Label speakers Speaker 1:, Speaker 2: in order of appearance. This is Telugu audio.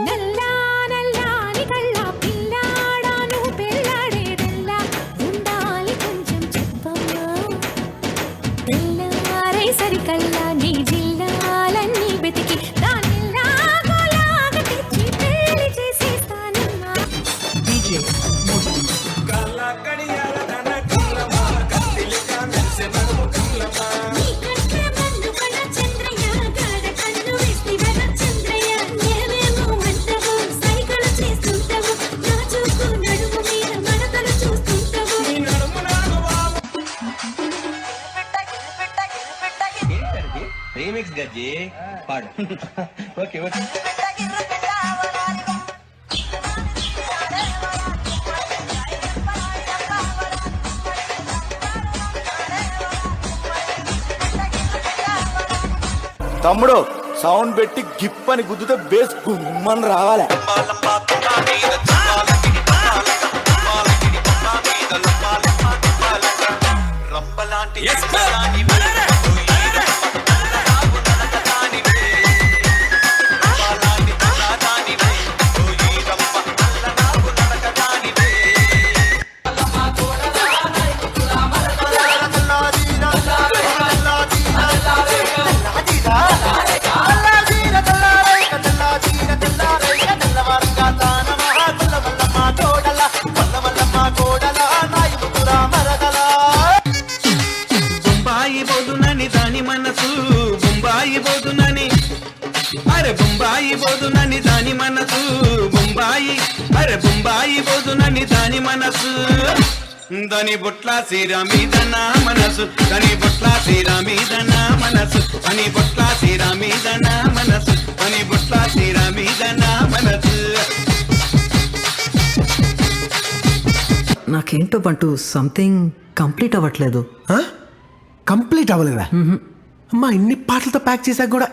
Speaker 1: నల్లా నల్లాని కళ్ళ పిల్లాడాను పెళ్ళాడేదెల్లా ఉండాలి కొంచెం చెప్పమ్మా తెల్లారై సరికల్లా నీ జిల్లాలన్నీ వెతికి దానిలా గోలాగా తెచ్చి పెళ్లి చేసేస్తానమ్మా
Speaker 2: DJ Moti.
Speaker 1: నీ కంటే మందు కళ్ళ చంద్రయ్య గాఢ కన్ను వేసి వర చంద్రయ్య ఏమేమో అంటావు సైగలు చేస్తుంటావు నా చూపు నడుము మీద మడతలు చూస్తుంటావు
Speaker 3: రీమిక్స్ గజ్జి పాడు ఓకే ఓకే
Speaker 4: తమ్ముడు సౌండ్ పెట్టి గిప్పని గుద్దుతే బేస్ గుమ్మని రావాలి.
Speaker 5: బొంబాయి బోదునని దాని మనసు బొంబాయి బోదునని అరే బొంబాయి బోదునని దాని మనసు బొంబాయి అరే బొంబాయి బోదునని దాని మనసు దాని బొట్ల సీరా మీద నా మనసు దాని బొట్ల సీరా మీద నా మనసు అని బొట్ల సీరా మీద నా మనసు అని బొట్ల సీరా మీద నా మనసు.
Speaker 2: నాకేంటో బంటూ సంథింగ్ కంప్లీట్ అవ్వట్లేదు.
Speaker 6: కంప్లీట్ అవ్వలేదా అమ్మా? ఇన్ని పాటలతో ప్యాక్ చేశాక కూడా